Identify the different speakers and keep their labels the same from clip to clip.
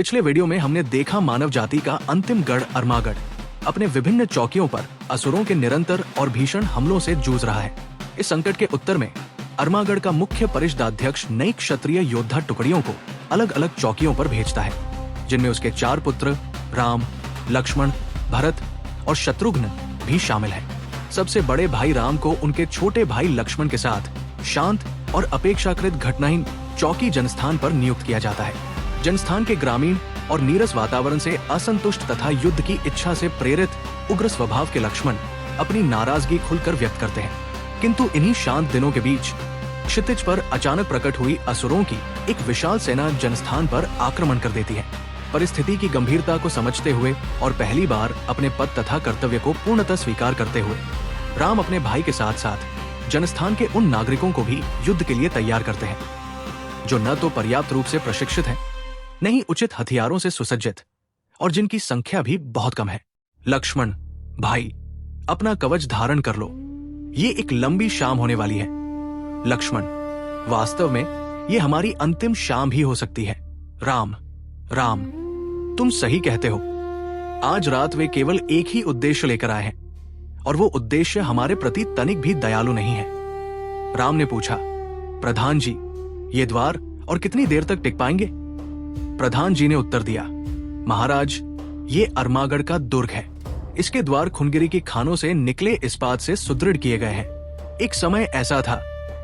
Speaker 1: पिछले वीडियो में हमने देखा मानव जाति का अंतिम गढ़ अरमागढ़ अपने विभिन्न चौकियों पर असुरों के निरंतर और भीषण हमलों से जूझ रहा है। इस संकट के उत्तर में अरमागढ़ का मुख्य परिषदाध्यक्ष नई क्षत्रिय योद्धा टुकड़ियों को अलग अलग चौकियों पर भेजता है, जिनमें उसके 4 पुत्र राम, लक्ष्मण, भरत और शत्रुघ्न भी शामिल हैं। सबसे बड़े भाई राम को उनके छोटे भाई लक्ष्मण के साथ शांत और अपेक्षाकृत घटनाहीन चौकी जनस्थान पर नियुक्त किया जाता है। जनस्थान के ग्रामीण और नीरस वातावरण से असंतुष्ट तथा युद्ध की इच्छा से प्रेरित उग्र स्वभाव के लक्ष्मण अपनी नाराजगी खुलकर व्यक्त करते हैं। किंतु इन्हीं शांत दिनों के बीच क्षितिज पर अचानक प्रकट हुई असुरों की एक विशाल सेना जनस्थान पर आक्रमण कर देती है। परिस्थिति की गंभीरता को समझते हुए और पहली बार अपने पद तथा कर्तव्य को पूर्णतः स्वीकार करते हुए राम अपने भाई के साथ साथ जनस्थान के उन नागरिकों को भी युद्ध के लिए तैयार करते हैं, जो न तो पर्याप्त रूप से प्रशिक्षित हैं, न ही उचित हथियारों से सुसज्जित और जिनकी संख्या भी बहुत कम है। लक्ष्मण, भाई, अपना कवच धारण कर लो, ये एक लंबी शाम होने वाली है। लक्ष्मण, वास्तव में ये हमारी अंतिम शाम भी हो सकती है। राम, राम, तुम सही कहते हो। आज रात वे केवल एक ही उद्देश्य लेकर आए हैं, और वो उद्देश्य हमारे प्रति तनिक भी दयालु नहीं है। राम ने पूछा, प्रधान जी, ये द्वार और कितनी देर तक टिक पाएंगे? प्रधान जी ने उत्तर दिया, महाराज, ये अरमागढ़ का दुर्ग है। इसके द्वार खुनगिरी की खानों से निकले इस्पात से सुदृढ़ किए गए हैं। एक समय ऐसा था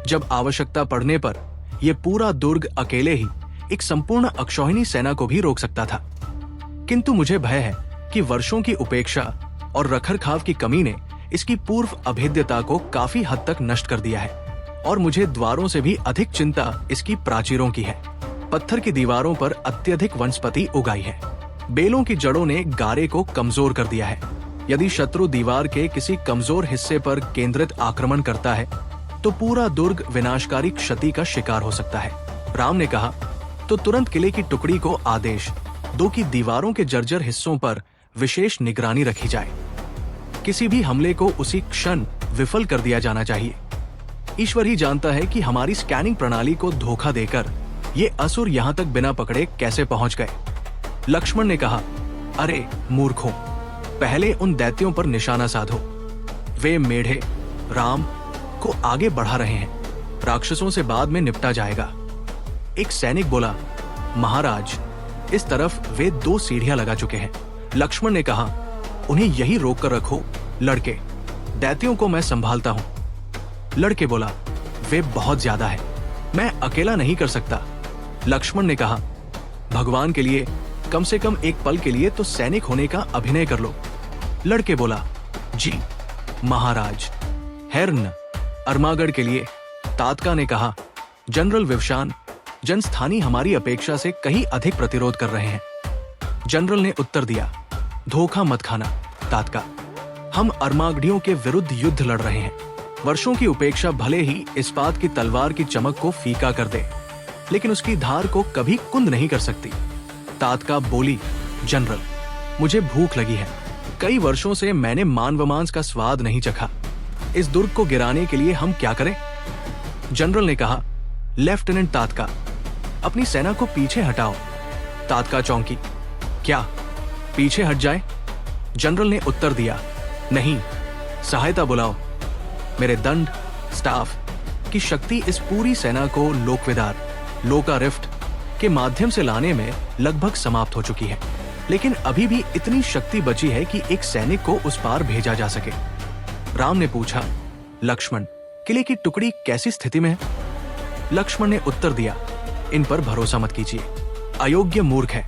Speaker 1: जब आवश्यकता पड़ने पर यह पूरा दुर्ग अकेले ही एक संपूर्ण अक्षौहिणी सेना को भी रोक सकता था। किंतु मुझे भय है कि वर्षों की उपेक्षा और रखरखाव की कमी ने इसकी पूर्व अभेद्यता को काफी हद तक नष्ट कर दिया है, और मुझे द्वारों से भी अधिक चिंता इसकी प्राचीरों की है। पत्थर की दीवारों पर अत्यधिक वनस्पति उगाई है। बेलों की जड़ों ने गारे को कमजोर कर दिया है। यदि शत्रु दीवार के किसी कमजोर हिस्से पर केंद्रित आक्रमण करता है तो पूरा दुर्ग विनाशकारी क्षति का शिकार हो सकता है। राम ने कहा, तो तुरंत किले की टुकड़ी को आदेश दो कि दीवारों के जर्जर हिस्सों पर विशेष निगरानी रखी जाए। किसी भी हमले को उसी क्षण विफल कर दिया जाना चाहिए। ईश्वर ही जानता है कि हमारी स्कैनिंग प्रणाली को धोखा देकर ये असुर यहाँ तक बिना पकड़े कैसे पहुंच गए। लक्ष्मण ने कहा, अरे मूर्खों, पहले उन दैत्यों पर निशाना साधो। वे मेढ़े राम को आगे बढ़ा रहे हैं, राक्षसों से बाद में निपटा जाएगा। एक सैनिक बोला, महाराज, इस तरफ वे 2 सीढ़ियां लगा चुके हैं। लक्ष्मण ने कहा, उन्हें यही रोक कर रखो लड़के, दैत्यों को मैं संभालता हूं। लड़के बोला, वे बहुत ज्यादा है, मैं अकेला नहीं कर सकता। लक्ष्मण ने कहा, भगवान के लिए कम से कम एक पल के लिए तो सैनिक होने का अभिनय कर लो। लड़के बोला, जी महाराज। हेर्न, अरमागढ़ के लिए तात्का ने कहा, जनरल विवशान, जनस्थानी हमारी अपेक्षा से कहीं अधिक प्रतिरोध कर रहे हैं। जनरल ने उत्तर दिया, धोखा मत खाना तात्का, हम अरमागढ़ियों के विरुद्ध युद्ध लड़ रहे हैं। वर्षों की उपेक्षा भले ही इस्पात की तलवार की चमक को फीका कर दे, लेकिन उसकी धार को कभी कुंद नहीं कर सकती। तात्का बोली, जनरल, मुझे भूख लगी है। कई वर्षों से मैंने मांस का स्वाद नहीं चखा। इस दुर्ग को गिराने के लिए हम क्या करें? जनरल ने कहा, लेफ्टिनेंट तात्का, अपनी सेना को पीछे हटाओ। तात्का चौंकी, क्या पीछे हट जाए? जनरल ने उत्तर दिया, नहीं, सहायता बुलाओ। मेरे दंड, स्टाफ की शक्ति इस पूरी सेना को लोकविदार, लोका रिफ्ट के माध्यम से लाने में लगभग समाप्त हो चुकी है, लेकिन अभी भी इतनी शक्ति बची है कि एक सैनिक को उस पार भेजा जा सके। राम ने पूछा, लक्ष्मण, किले की टुकड़ी कैसी स्थिति में है? लक्ष्मण ने उत्तर दिया, इन पर भरोसा मत कीजिए, अयोग्य मूर्ख है,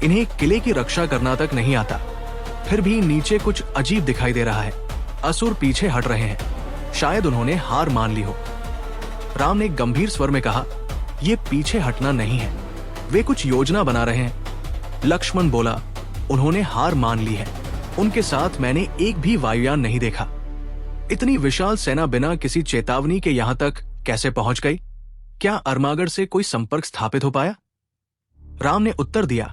Speaker 1: इन्हें किले की रक्षा करना तक नहीं आता। फिर भी नीचे कुछ अजीब दिखाई दे रहा है, असुर पीछे हट रहे हैं, शायद उन्होंने हार मान ली हो। राम ने गंभीर स्वर में कहा, ये पीछे हटना नहीं है, वे कुछ योजना बना रहे हैं। लक्ष्मण बोला, उन्होंने हार मान ली है, उनके साथ मैंने एक भी वायुयान नहीं देखा। इतनी विशाल सेना बिना किसी चेतावनी के यहाँ तक कैसे पहुंच गई? क्या अरमागढ़ से कोई संपर्क स्थापित हो पाया? राम ने उत्तर दिया,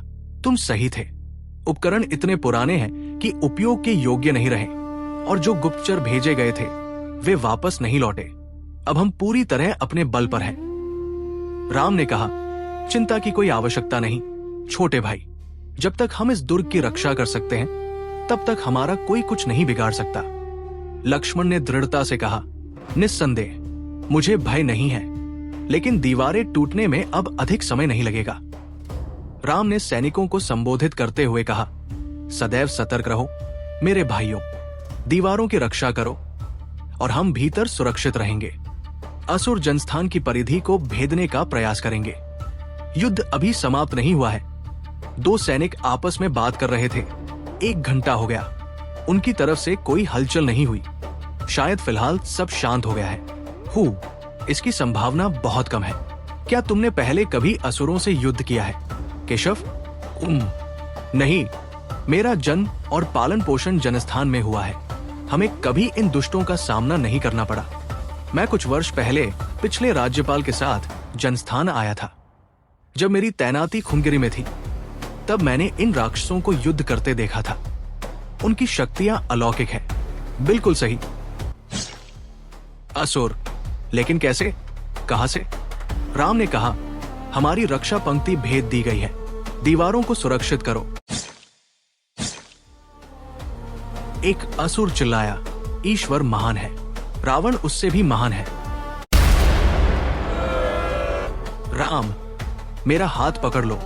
Speaker 1: तुम सही थे, उपकरण इतने पुराने हैं कि उपयोग के योग्य नहीं रहे, और जो गुप्तचर भेजे गए थे वे वापस नहीं लौटे। अब हम पूरी तरह अपने बल पर हैं। राम ने कहा, चिंता की कोई आवश्यकता नहीं छोटे भाई, जब तक हम इस दुर्ग की रक्षा कर सकते हैं, तब तक हमारा कोई कुछ नहीं बिगाड़ सकता। लक्ष्मण ने दृढ़ता से कहा, निस्संदेह मुझे भय नहीं है, लेकिन दीवारें टूटने में अब अधिक समय नहीं लगेगा। राम ने सैनिकों को संबोधित करते हुए कहा, सदैव सतर्क रहो मेरे भाइयों, दीवारों की रक्षा करो और हम भीतर सुरक्षित रहेंगे। असुर जनस्थान की परिधि को भेदने का प्रयास करेंगे। युद्ध अभी समाप्त नहीं हुआ है। दो सैनिक आपस में बात कर रहे थे। 1 घंटा हो गया, उनकी तरफ से कोई हलचल नहीं हुई। शायद फिलहाल सब शांत हो गया है। इसकी संभावना बहुत कम है। क्या तुमने पहले कभी असुरों से युद्ध किया है केशव? नहीं, मेरा जन्म और पालन पोषण जनस्थान में हुआ है। हमें कभी इन दुष्टों का सामना नहीं करना पड़ा। मैं कुछ वर्ष पहले पिछले राज्यपाल के साथ जनस्थान आया था। जब मेरी तैनाती खुनगिरी में थी, तब मैंने इन राक्षसों को युद्ध करते देखा था। उनकी शक्तियां अलौकिक हैं। बिल्कुल सही। असुर, लेकिन कैसे, कहां से? राम ने कहा, हमारी रक्षा पंक्ति भेद दी गई है, दीवारों को सुरक्षित करो। एक असुर चिल्लाया, ईश्वर महान है, रावण उससे भी महान है। राम, मेरा हाथ पकड़ लो।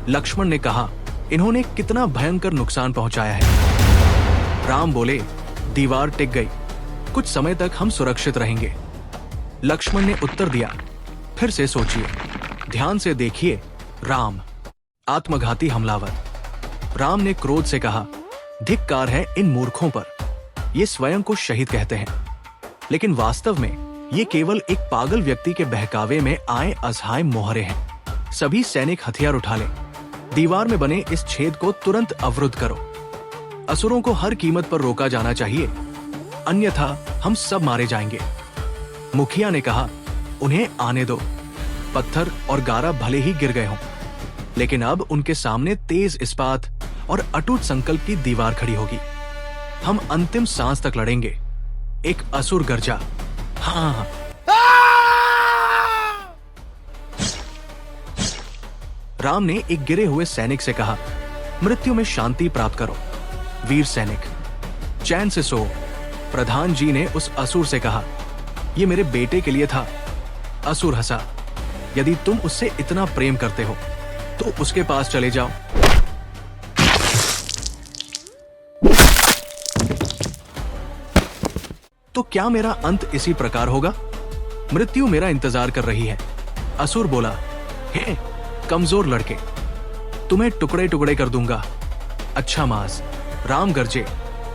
Speaker 1: लक्ष्मण ने कहा, इन्होंने कितना भयंकर नुकसान पहुंचाया है। राम बोले, दीवार टिक गई, कुछ समय तक हम सुरक्षित रहेंगे। लक्ष्मण ने उत्तर दिया, फिर से सोचिए, ध्यान से देखिए। राम, आत्मघाती हमलावर। राम ने क्रोध से कहा, धिक्कार है इन मूर्खों पर। ये स्वयं को शहीद कहते हैं, लेकिन वास्तव में ये केवल एक पागल व्यक्ति के बहकावे में आए असहाय मोहरे हैं। सभी सैनिक हथियार उठा लें। दीवार में बने इस छेद को तुरंत अवरुद्ध करो। असुरों को हर कीमत पर रोका जाना चाहिए, अन्यथा हम सब मारे जाएंगे। मुखिया ने कहा, उन्हें आने दो। पत्थर और गारा भले ही गिर गए हों, लेकिन अब उनके सामने तेज इस्पात और अटूट संकल्प की दीवार खड़ी होगी। हम अंतिम सांस तक लड़ेंगे। एक असुर गर्जा, हाँ। राम ने एक गिरे हुए सैनिक से कहा, मृत्यु में शांति प्राप्त करो। वीर सैनिक, चैन से सो। प्रधान जी ने उस असुर से कहा, ये मेरे बेटे के लिए था। असुर हंसा, यदि तुम उससे इतना प्रेम करते हो तो उसके पास चले जाओ। तो क्या मेरा अंत इसी प्रकार होगा? मृत्यु मेरा इंतजार कर रही है। असुर बोला, हे कमजोर लड़के, तुम्हें टुकड़े टुकड़े कर दूंगा। अच्छा मास। राम गरजे,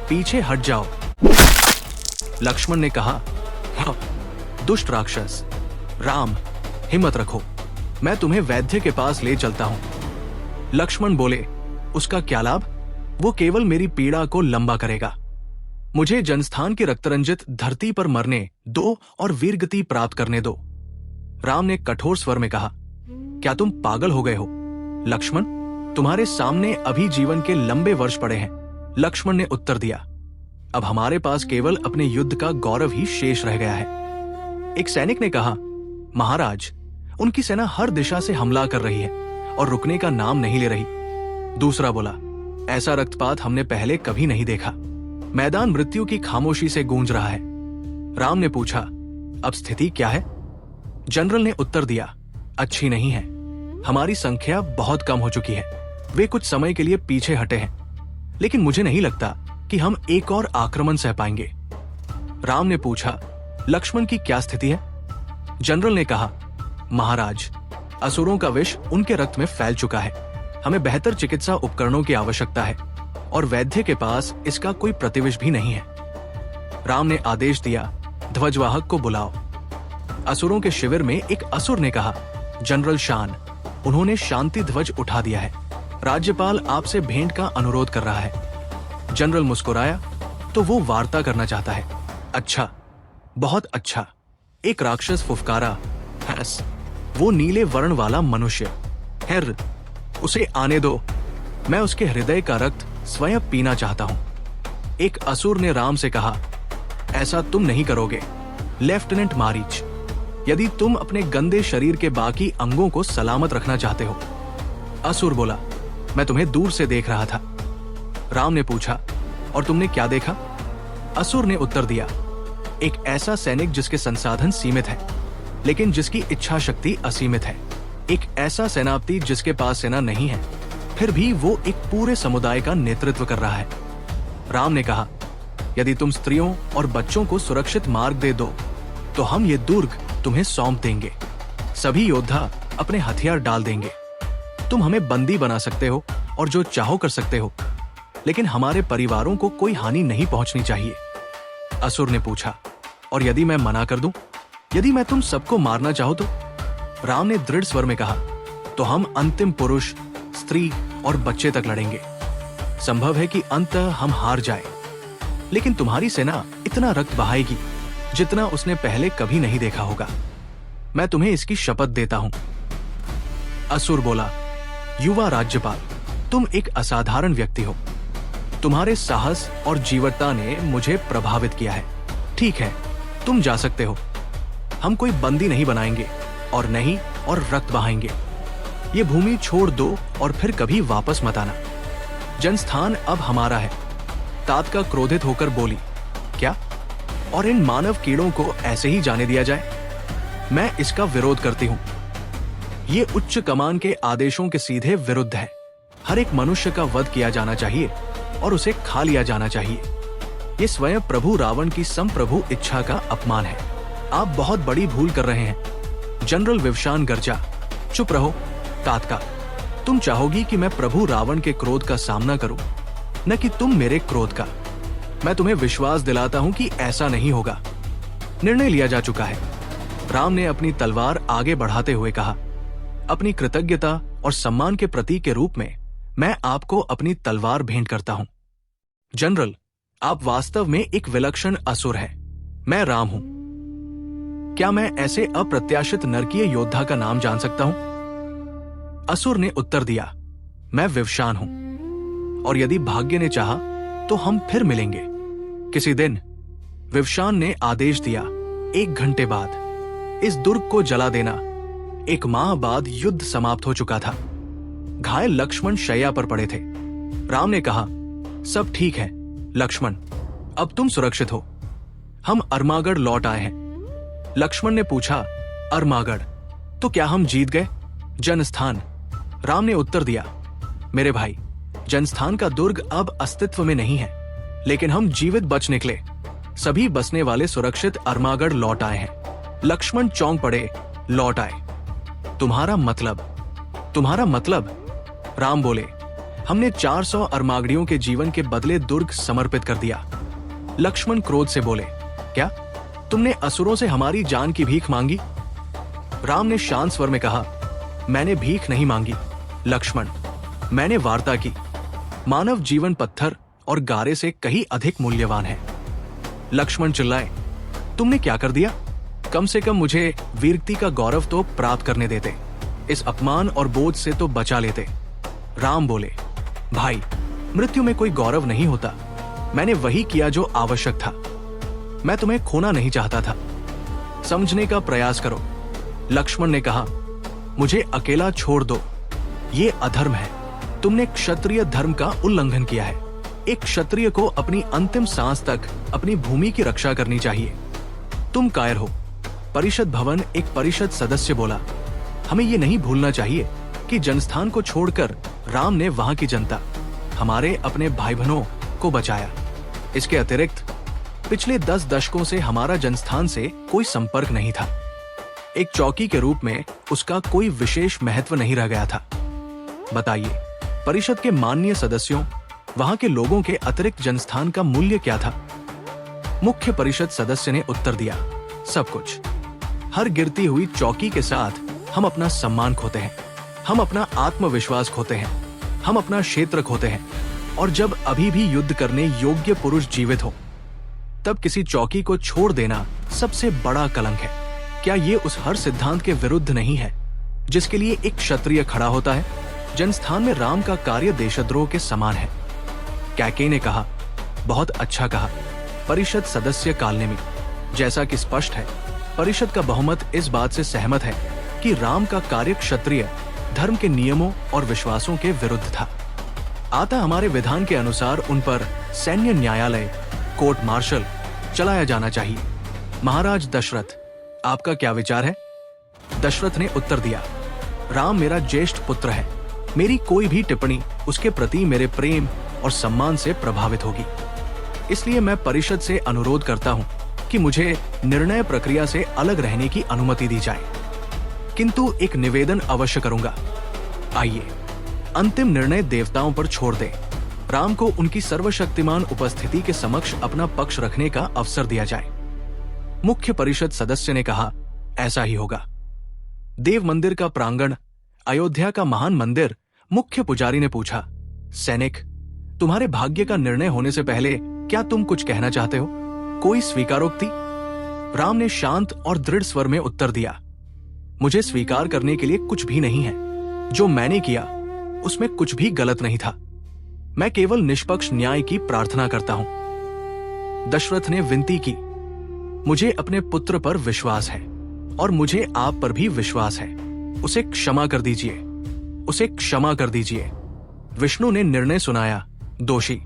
Speaker 1: पीछे हट जाओ। लक्ष्मण ने कहा, हाँ, दुष्ट राक्षस। राम, हिम्मत रखो, मैं तुम्हें वैद्य के पास ले चलता हूं। लक्ष्मण बोले, उसका क्या लाभ? वो केवल मेरी पीड़ा को लंबा करेगा। मुझे जनस्थान की रक्तरंजित धरती पर मरने दो और वीरगति प्राप्त करने दो। राम ने कठोर स्वर में कहा, क्या तुम पागल हो गए हो? लक्ष्मण, तुम्हारे सामने अभी जीवन के लंबे वर्ष पड़े हैं। लक्ष्मण ने उत्तर दिया, अब हमारे पास केवल अपने युद्ध का गौरव ही शेष रह गया है। एक सैनिक ने कहा, महाराज, उनकी सेना हर दिशा से हमला कर रही है और रुकने का नाम नहीं ले रही। दूसरा बोला, ऐसा रक्तपात हमने पहले कभी नहीं देखा। मैदान मृत्यु की खामोशी से गूंज रहा है। राम ने पूछा, अब स्थिति क्या है? जनरल ने उत्तर दिया, अच्छी नहीं है। हमारी संख्या बहुत कम हो चुकी है। वे कुछ समय के लिए पीछे हटे हैं, लेकिन मुझे नहीं लगता कि हम एक और आक्रमण सह पाएंगे। राम ने पूछा, लक्ष्मण की क्या स्थिति है? जनरल ने कहा, महाराज, असुरों का विष उनके रक्त में फैल चुका है। हमें बेहतर चिकित्सा उपकरणों की आवश्यकता है और वैद्य के पास इसका कोई प्रतिविष भी नहीं है। राम ने आदेश दिया, ध्वजवाहक को बुलाओ। असुरों के शिविर में एक असुर ने कहा, जनरल शान, उन्होंने शांति ध्वज उठा दिया है। राज्यपाल आपसे भेंट का अनुरोध कर रहा है। जनरल मुस्कुराया, तो वो वार्ता करना चाहता है। अच्छा, बहुत अच्छा। एक राक्षस फुफकारा, हंस, वो नीले वर्ण वाला मनुष्य। हेर, उसे आने दो। मैं उसके हृदय का रक्त स्वयं पीना चाहता हूं। एक असुर ने राम से कहा, ऐसा तुम नहीं करोगे लेफ्टिनेंट मारीच, यदि तुम अपने गंदे शरीर के बाकी अंगों को सलामत रखना चाहते हो। असुर बोला, मैं तुम्हें दूर से देख रहा था। राम ने पूछा, और तुमने क्या देखा? असुर ने उत्तर दिया, एक ऐसा सैनिक जिसके संसाधन सीमित है, लेकिन जिसकी इच्छा शक्ति असीमित है। एक ऐसा सेनापति जिसके पास सेना नहीं है, फिर भी वो एक पूरे समुदाय का नेतृत्व कर रहा है। राम ने कहा, यदि तुम स्त्रियों और बच्चों को सुरक्षित मार्ग दे दो, तो हम ये दुर्ग तुम्हें सौंप देंगे। सभी योद्धा अपने हथियार डाल देंगे। तुम हमें बंदी बना सकते हो और जो चाहो कर सकते हो, लेकिन हमारे परिवारों को कोई हानि नहीं पहुंचनी चाहिए। असुर ने पूछा, और यदि मैं मना कर दूं? यदि मैं तुम सबको मारना चाहूं तो? राम ने दृढ़ स्वर में कहा, तो हम अंतिम पुरुष, स्त्री और बच्चे तक लड़ेंगे। संभव है कि अंततः हम हार जाए, लेकिन तुम्हारी सेना इतना रक्त बहाएगी जितना उसने पहले कभी नहीं देखा होगा। मैं तुम्हें इसकी शपथ देता हूं। असुर बोला, युवा राज्यपाल, तुम एक असाधारण व्यक्ति हो। तुम्हारे साहस और जीवटता ने मुझे प्रभावित किया है। ठीक है, तुम जा सकते हो। हम कोई बंदी नहीं बनाएंगे और नहीं और रक्त बहाएंगे। ये भूमि छोड़ दो और फिर कभी वापस मत आना। जनस्थान अब हमारा है। तात्का क्रोधित होकर बोली, क्या? और इन मानव कीड़ों को ऐसे ही जाने दिया जाए? मैं इसका विरोध करती हूं। ये उच्च कमान के आदेशों के सीधे विरुद्ध है। हर एक मनुष्य का वध किया जाना चाहिए और उसे खा लिया जाना चाहिए। ये स्वयं प्रभु रावण की संप्रभु इच्छा का अपमान है। आप बहुत बड़ी भूल कर रहे हैं। जनरल विवशान गर्जा, चुप रहो। तात्का, तुम चाहोगी कि मैं प्रभु रावण के क्रोध का सामना करूं, न कि तुम मेरे क्रोध का। मैं तुम्हें विश्वास दिलाता हूं कि ऐसा नहीं होगा। निर्णय लिया जा चुका है। राम ने अपनी तलवार आगे बढ़ाते हुए कहा, अपनी कृतज्ञता और सम्मान के प्रतीक के रूप में मैं आपको अपनी तलवार भेंट करता हूं। जनरल, आप वास्तव में एक विलक्षण असुर हैं। मैं राम हूं। क्या मैं ऐसे अप्रत्याशित नरकीय योद्धा का नाम जान सकता हूं? असुर ने उत्तर दिया, मैं विवशान हूं, और यदि भाग्य ने चाहा तो हम फिर मिलेंगे किसी दिन। विवशान ने आदेश दिया, 1 घंटे बाद इस दुर्ग को जला देना। 1 माह बाद युद्ध समाप्त हो चुका था। घायल लक्ष्मण शैया पर पड़े थे। राम ने कहा, सब ठीक है लक्ष्मण, अब तुम सुरक्षित हो। हम अर्मागढ़ लौट आए हैं। लक्ष्मण ने पूछा, अर्मागढ़? तो क्या हम जीत गए? जनस्थान? राम ने उत्तर दिया, मेरे भाई, जनस्थान का दुर्ग अब अस्तित्व में नहीं है, लेकिन हम जीवित बच निकले। सभी बसने वाले सुरक्षित अर्मागढ़ लौट आए हैं। लक्ष्मण चौंक पड़े, लौट आए? तुम्हारा मतलब? राम बोले, हमने 400 अर्मागढ़ियों के जीवन के बदले दुर्ग समर्पित कर दिया। लक्ष्मण क्रोध से बोले, क्या तुमने असुरों से हमारी जान की भीख मांगी? राम ने शांत स्वर में कहा, मैंने भीख नहीं मांगी लक्ष्मण, मैंने वार्ता की। मानव जीवन पत्थर और गारे से कहीं अधिक मूल्यवान है। लक्ष्मण चिल्लाए, तुमने क्या कर दिया? कम से कम मुझे वीरती का गौरव तो प्राप्त करने देते। इस अपमान और बोझ से तो बचा लेते। राम बोले, भाई, मृत्यु में कोई गौरव नहीं होता। मैंने वही किया जो आवश्यक था। मैं तुम्हें खोना नहीं चाहता था। समझने का प्रयास करो। लक्ष्मण ने कहा, मुझे अकेला छोड़ दो। ये अधर्म है। तुमने क्षत्रिय धर्म का उल्लंघन किया है। एक क्षत्रिय को अपनी अंतिम सांस तक अपनी भूमि की रक्षा करनी चाहिए। तुम कायर हो। परिषद भवन एक परिषद सदस्य बोला, हमें ये नहीं भूलना चाहिए कि जनस्थान को छोड़कर राम ने वहां की जनता, हमारे अपने भाई बहनों को बचाया। इसके अतिरिक्त पिछले 10 दशकों से हमारा जनस्थान से कोई संपर्क नहीं था। एक चौकी के रूप में उसका कोई विशेष महत्व नहीं रह गया था। बताइए, परिषद के माननीय सदस्यों, वहां के लोगों के अतिरिक्त जनस्थान का मूल्य क्या था? मुख्य परिषद सदस्य ने उत्तर दिया, सब कुछ। हर गिरती हुई चौकी के साथ हम अपना सम्मान खोते हैं, हम अपना आत्मविश्वास खोते हैं, हम अपना क्षेत्र खोते हैं। और जब अभी भी युद्ध करने योग्य पुरुष जीवित हो, तब किसी चौकी को छोड़ देना सबसे बड़ा कलंक है। क्या ये उस हर सिद्धांत के विरुद्ध नहीं है जिसके लिए एक क्षत्रिय खड़ा होता है? जनस्थान में राम का कार्य देशद्रोह के समान है। कैकेयी ने कहा, बहुत अच्छा कहा परिषद सदस्य कालनेमी। जैसा कि स्पष्ट है, परिषद का बहुमत इस बात से सहमत है कि राम का कार्य क्षत्रिय धर्म के नियमों और विश्वासों के विरुद्ध था। अतः हमारे विधान के अनुसार उन पर सैन्य न्यायालय, कोर्ट मार्शल चलाया जाना चाहिए। महाराज दशरथ, आपका क्या विचार है? दशरथ ने उत्तर दिया, राम मेरा ज्येष्ठ पुत्र है। मेरी कोई भी टिप्पणी उसके प्रति मेरे प्रेम और सम्मान से प्रभावित होगी। इसलिए मैं परिषद से अनुरोध करता हूं कि मुझे निर्णय प्रक्रिया से अलग रहने की अनुमति दी जाए, किंतु एक निवेदन अवश्य करूंगा। आइए अंतिम निर्णय देवताओं पर छोड़ दें। राम को उनकी सर्वशक्तिमान उपस्थिति के समक्ष अपना पक्ष रखने का अवसर दिया जाए। मुख्य परिषद सदस्य ने कहा, ऐसा ही होगा। देव मंदिर का प्रांगण, अयोध्या का महान मंदिर। मुख्य पुजारी ने पूछा, सैनिक, तुम्हारे भाग्य का निर्णय होने से पहले क्या तुम कुछ कहना चाहते हो? कोई स्वीकारोक्ति? राम ने शांत और दृढ़ स्वर में उत्तर दिया, मुझे स्वीकार करने के लिए कुछ भी नहीं है। जो मैंने किया उसमें कुछ भी गलत नहीं था। मैं केवल निष्पक्ष न्याय की प्रार्थना करता हूं। दशरथ ने विनती की, मुझे अपने पुत्र पर विश्वास है और मुझे आप पर भी विश्वास है। उसे क्षमा कर दीजिए, उसे क्षमा कर दीजिए। विष्णु ने निर्णय सुनाया, दोषी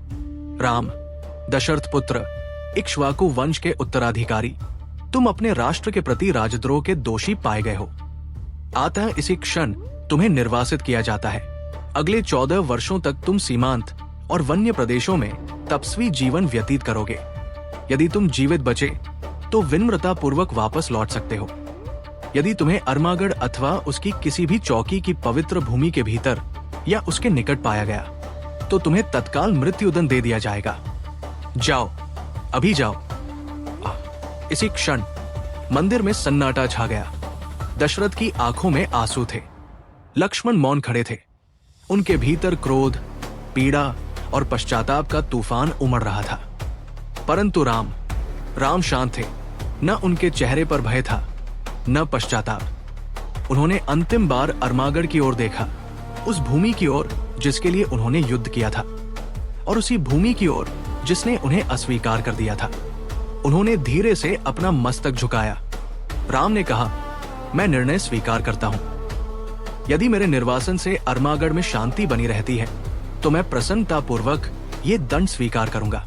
Speaker 1: राम, दशरथ पुत्र, इक्ष्वाकु वंश के उत्तराधिकारी, तुम अपने राष्ट्र के प्रति राजद्रोह के दोषी पाए गए हो। अतः इसी क्षण तुम्हें निर्वासित किया जाता है। अगले 14 वर्षों तक तुम सीमांत और वन्य प्रदेशों में तपस्वी जीवन व्यतीत करोगे। यदि तुम जीवित बचे तो विनम्रता पूर्वक वापस लौट सकते हो। यदि तुम्हें अर्मागढ़ अथवा उसकी किसी भी चौकी की पवित्र भूमि के भीतर या उसके निकट पाया गया तो तुम्हें तत्काल मृत्युदंड दे दिया जाएगा। जाओ, अभी जाओ। इसी क्षण मंदिर में सन्नाटा छा गया। दशरथ की आंखों में आंसू थे। लक्ष्मण मौन खड़े थे। उनके भीतर क्रोध, पीड़ा और पश्चाताप का तूफान उमड़ रहा था। परंतु राम शांत थे। न उनके चेहरे पर भय था, न पश्चाताप। उन्होंने अंतिम बार अर्मागढ़ की ओर देखा, उस भूमि की ओर जिसके लिए उन्होंने युद्ध किया था, और उसी भूमि की ओर जिसने उन्हें अस्वीकार कर दिया था। उन्होंने धीरे से अपना मस्तक झुकाया। राम ने कहा, मैं निर्णय स्वीकार करता हूं। यदि मेरे निर्वासन से अर्मागढ़ में शांति बनी रहती है तो मैं प्रसन्नतापूर्वक ये दंड स्वीकार करूंगा।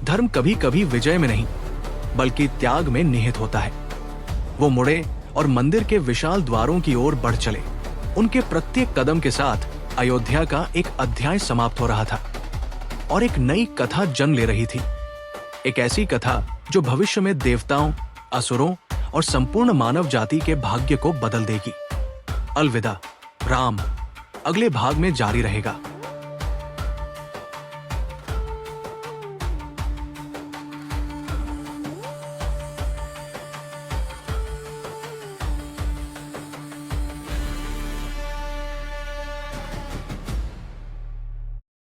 Speaker 1: धर्म कभी कभी विजय में नहीं बल्कि त्याग में निहित होता है। वो मुड़े और मंदिर के विशाल द्वारों की ओर बढ़ चले। उनके प्रत्येक कदम के साथ अयोध्या का एक अध्याय समाप्त हो रहा था और एक नई कथा जन्म ले रही थी। एक ऐसी कथा जो भविष्य में देवताओं, असुरों और संपूर्ण मानव जाति के भाग्य को बदल देगी। अलविदा राम, अगले भाग में जारी रहेगा।